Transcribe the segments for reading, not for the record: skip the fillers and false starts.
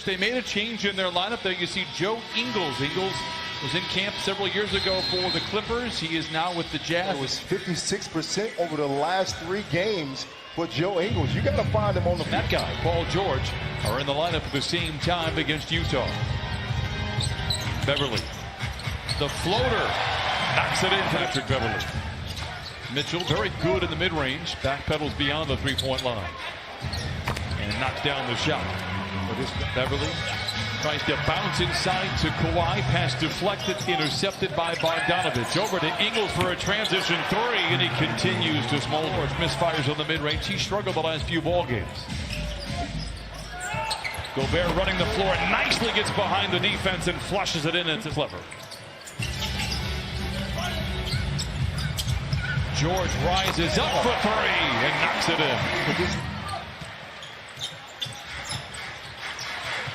They made a change in their lineup. There you see Joe Ingles. Ingles was in camp several years ago for the Clippers. He is now with the Jazz. It was 56% over the last 3 games for Joe Ingles. You got to find him on the That guy, Paul George, are in the lineup at the same time against Utah. Beverly, the floater, knocks it in. Patrick Beverly. Mitchell, very good in the mid-range. Backpedals beyond the three-point line. And knocks down the shot. Beverly tries to bounce inside to Kawhi. Pass deflected, intercepted by Bogdanovich. Over to Ingles for a transition 3, and he continues to smolder. Misfires on the mid-range. He struggled the last few ball games. Gobert running the floor, nicely gets behind the defense and flushes it in. It's clever. George rises up for 3 and knocks it in.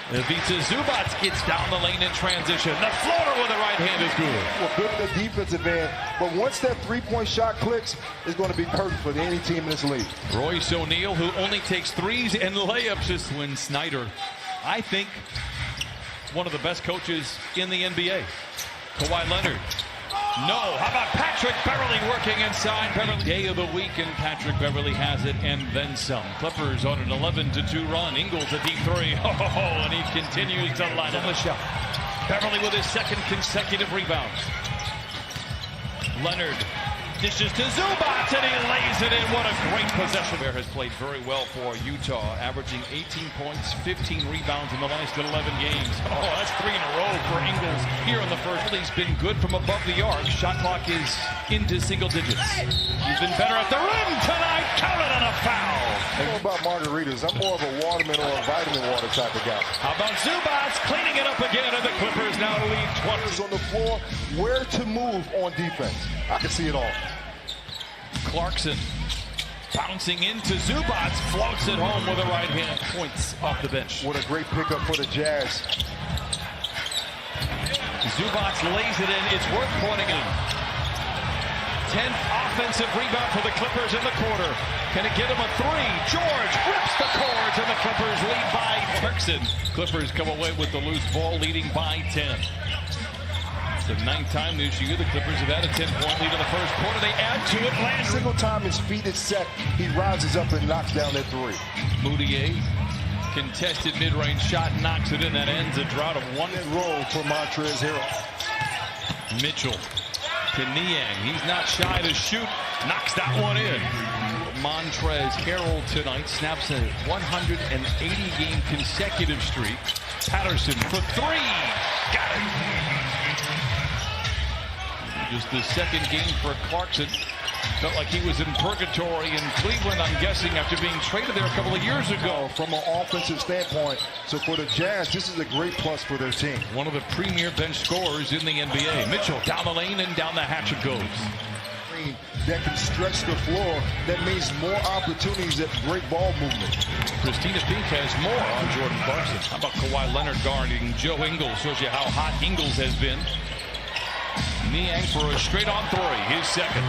Ivica Zubac gets down the lane in transition. The floater with the right hand is good. Well, good at the defensive end, but once that three-point shot clicks, it's going to be perfect for any team in this league. Royce O'Neal, who only takes 3s and layups, is Quinn Snyder. I think one of the best coaches in the NBA. Kawhi Leonard. No, how about Patrick Beverly working inside? Beverly. Day of the week, and Patrick Beverly has it, and then some. Clippers on an 11-2 run. Ingles a deep 3. Oh, and he continues to line up the shot. Beverly with his 2nd consecutive rebound. Leonard dishes to Zubac, and he lays it in. What a great possession. Bear has played very well for Utah, averaging 18 points, 15 rebounds in the last 11 games. Oh, that's 3 in a row for Ingles here in the first. He's been good from above the arc. Shot clock is into single digits. He's been better at the rim tonight. Counted on a foul. I don't know about margaritas. I'm more of a watermelon or a vitamin water type of guy. How about Zubac cleaning it up again, and the Clippers now lead 20. On the floor, where to move on defense. I can see it all. Clarkson bouncing into Zubac, floats it home with a right hand. Points off the bench. What a great pickup for the Jazz. Zubac lays it in. It's worth pointing in. 10th offensive rebound for the Clippers in the quarter. Can it get him a 3? George rips the cords, and the Clippers lead by Clarkson. Clippers come away with the loose ball, leading by 10. The 9th time this year, the Clippers have had a 10-point lead in the first quarter. They add to it. Every single time his feet is set, he rises up and knocks down that 3. Moutier, contested mid-range shot, knocks it in. That ends a drought of 1 roll for Montrezl Harrell. Mitchell to Niang. He's not shy to shoot. Knocks that one in. Montrezl Harrell tonight snaps a 180-game consecutive streak. Patterson for 3. Got it. Just the 2nd game for Clarkson. Felt like he was in purgatory in Cleveland, I'm guessing, after being traded there a couple of years ago. From an offensive standpoint, so for the Jazz, this is a great plus for their team. One of the premier bench scorers in the NBA. Mitchell down the lane, and down the hatch it goes. That can stretch the floor. That means more opportunities at great ball movement. Christina Pink has more on Jordan Clarkson. How about Kawhi Leonard guarding Joe Ingles? Shows you how hot Ingles has been. Niang for a straight-on 3, his 2nd.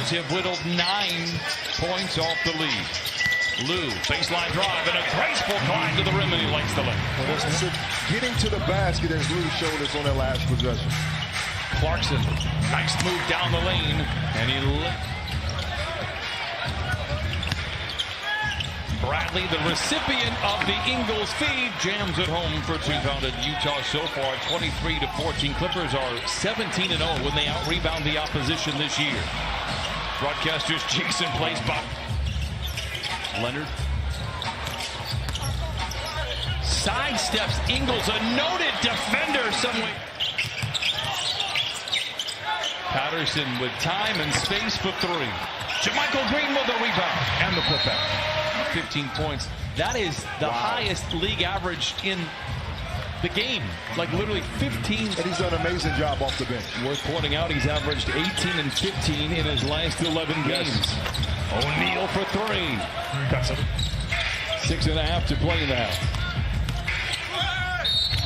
They have whittled 9 points off the lead. Lou, baseline drive, and a graceful climb to the rim, and he lights the lane. Getting to the basket, as Lou showed us on that last possession. Clarkson, nice move down the lane, and he Bradley, the recipient of the Ingles feed, jams it home for 2 pounded. Utah so far 23-14. Clippers are 17-0 when they out-rebound the opposition this year. Broadcasters Jason plays by Leonard. Sidesteps Ingles, a noted defender somewhere. Patterson with time and space for 3. JaMychal Green with the rebound and the putback. 15 points. That is the highest league average in the game. Like literally 15. And he's done an amazing job off the bench. Worth pointing out, he's averaged 18 and 15 in his last 11 games. O'Neal for 3. Cuts it. 6.5 to play now.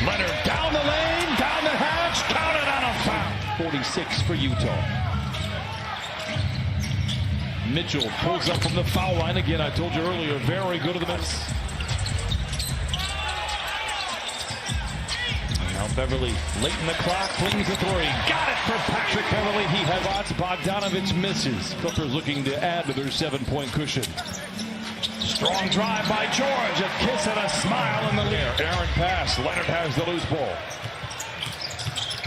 Leonard down the lane, down the hatch, counted on a foul. 46 for Utah. Mitchell pulls up from the foul line again. I told you earlier, very good at the miss. Beverly late in the clock, flings a three. Got it for Patrick Beverly. He has odds. Bogdanovich misses. Clippers looking to add to their 7-point cushion. Strong drive by George. A kiss and a smile in the air. Aaron pass. Leonard has the loose ball.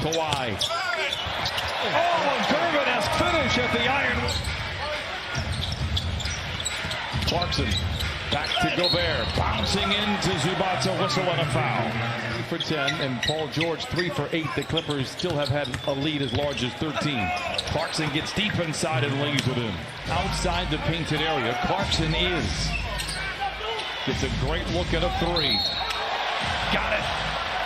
Kawhi. Oh, a Gervin-esque finish at the iron. Clarkson. Back to Gobert, bouncing into Zubac, a whistle and a foul. 3 for 10, and Paul George 3 for 8. The Clippers still have had a lead as large as 13. Clarkson gets deep inside and lays it in. Outside the painted area, Clarkson gets a great look at a three. Got it.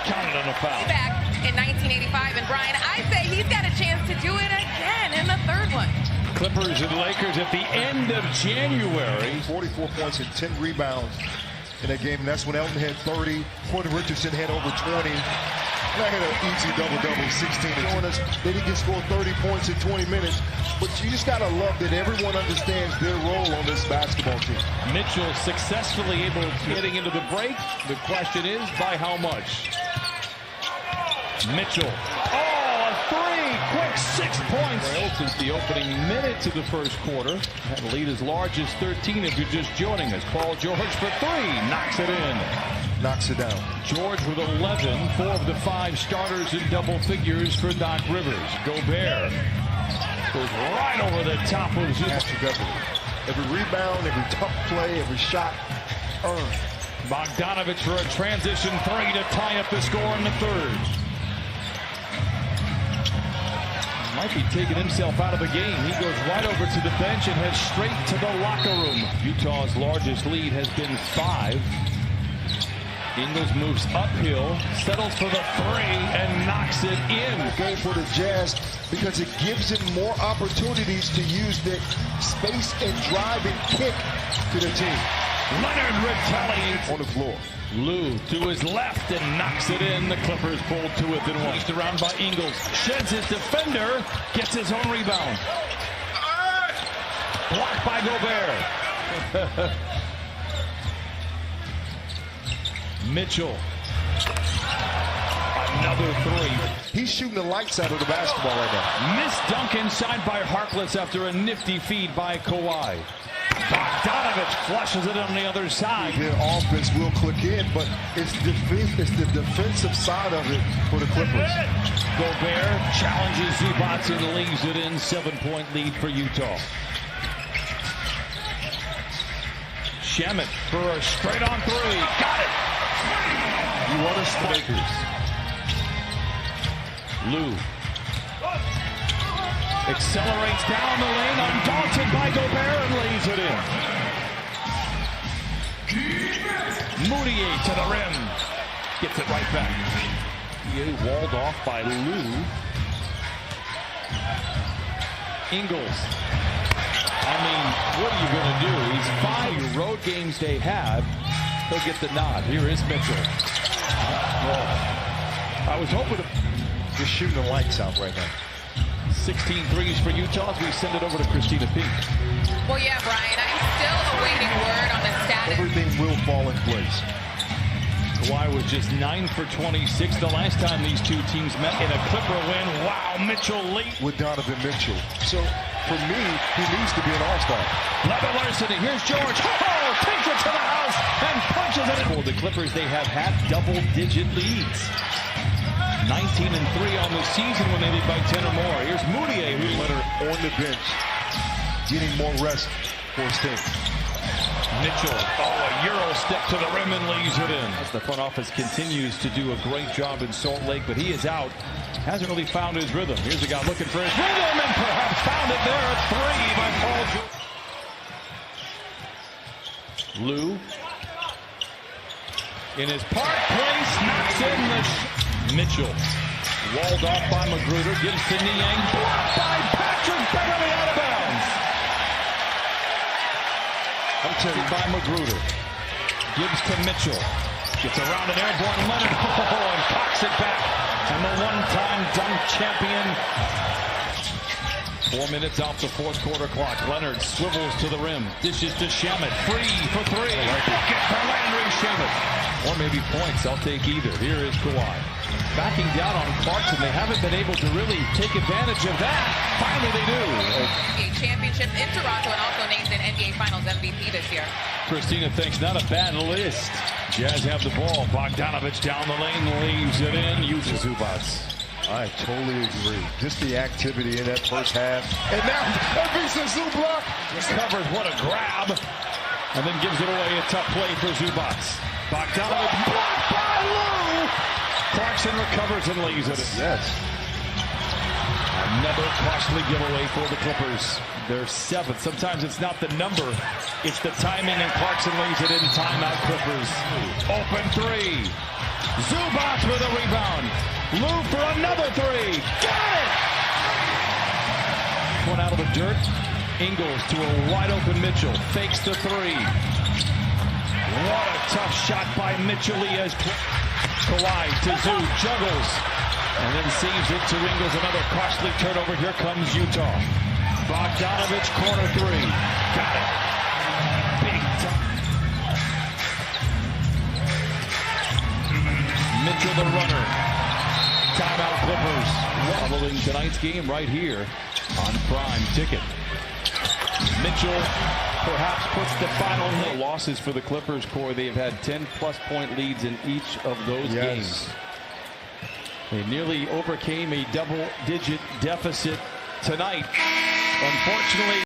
Counted on a foul. Back in 1985, and Brian, I say he's got a chance to do it again in the third one. Clippers and Lakers at the end of January. 44 points and 10 rebounds in that game. And that's when Elton had 30. Porter Richardson had over 20. And I had an easy double-double, 16. Showing us that he can score 30 points in 20 minutes. But you just got to love that everyone understands their role on this basketball team. Mitchell successfully able to getting into the break. The question is, by how much? Mitchell. Oh, a three! Quick 6 points. Since the opening minutes of the first quarter. Had a lead as large as 13 if you're just joining us. Paul George for three. Knocks it in. Knocks it down. George with 11. 4 of the 5 starters in double figures for Doc Rivers. Gobert goes right over the top of Zubac. Every rebound, every tough play, every shot earned. Bogdanovich for a transition three to tie up the score in the third. Might be taking himself out of the game. He goes right over to the bench and heads straight to the locker room. Utah's largest lead has been 5. Ingles moves uphill, settles for the three, and knocks it in. Go for the Jazz because it gives him more opportunities to use the space and drive and kick to the team. Leonard retaliates on the floor. Lou to his left and knocks it in. The Clippers pulled to within one. He's around by Ingles. Sheds his defender. Gets his own rebound. Blocked by Gobert. Mitchell. Another three. He's shooting the lights out of the basketball right now. Missed dunk inside by Harkless after a nifty feed by Kawhi. Bogdanovich flushes it on the other side. Their offense will click in, but it's the defensive side of it for the Clippers. Gobert challenges Zubac and leaves it in. 7-point lead for Utah. Shamet for a straight-on three. Got it! You want us Lakers. Lou accelerates down the lane, undaunted by Gobert, and lays it in. Moutier to the rim. Gets it right back. Moutier walled off by Lou. Ingles. I mean, what are you going to do? He's 5 road games they have. He'll get the nod. Here is Mitchell. Oh, I was hoping to... Just shooting the lights out right now. 16 threes for Utah as we send it over to Christina Pink. Well, yeah, Brian, I'm still awaiting word on the status. Everything will fall in place. Kawhi was just 9 for 26 the last time these two teams met in a Clipper win. Wow, Mitchell late. With Donovan Mitchell. So, for me, he needs to be an all-star. Levin Larson, here's George. Oh, takes it to the house and punches it in. For the Clippers, they have had double-digit leads. 19 and 3 on the season when they lead by 10 or more. Here's Moutier, who let her on the bench, getting more rest for his team. Mitchell, a Euro step to the rim and leaves it in. As the front office continues to do a great job in Salt Lake, but he is out. Hasn't really found his rhythm. Here's a guy looking for his rhythm and perhaps found it there. A three by Paul George. Lou in his park place knocks in the Mitchell. Walled off by Magruder, gives to Niang, blocked by Patrick Beverly out of bounds. By Magruder. Gives to Mitchell. Gets around an airborne Leonard and cocks it back. And the one-time dunk champion. 4 minutes off the fourth quarter clock. Leonard swivels to the rim. Dishes to Shamet. Free for three. Bucket for Landry Shamet. Or maybe points. I'll take either. Here is Kawhi. Backing down on Clarkson. They haven't been able to really take advantage of that. Finally they do. NBA championship in Toronto and also named an NBA Finals MVP this year. Christina thinks not a bad list. Jazz have the ball. Bogdanovich down the lane, leaves it in, uses Zubac. I totally agree. Just the activity in that first half. And now, Avisa Zubac Recovers, what a grab. And then gives it away, a tough play for Zubac. Bogdanovich blocked by Lou. Clarkson recovers and leaves it. Yes. Another costly giveaway for the Clippers. They're seventh. Sometimes it's not the number, it's the timing, and Clarkson leaves it in. Timeout Clippers. Open three. Zubac with a rebound. Lou for another three. Got it! One out of the dirt. Ingles to a wide open Mitchell. Fakes the three. What a tough shot by Mitchell. He has Kawhi to Zoo. Juggles. And then saves it to Ingles. Another costly turnover. Here comes Utah. Bogdanovich, corner three. Got it. Big time. Mitchell the runner. Timeout Clippers. Following tonight's game right here on Prime Ticket. Mitchell perhaps puts the final hit. Losses for the Clippers, Corey. They've had 10-plus point leads in each of those games. They nearly overcame a double-digit deficit tonight. Unfortunately,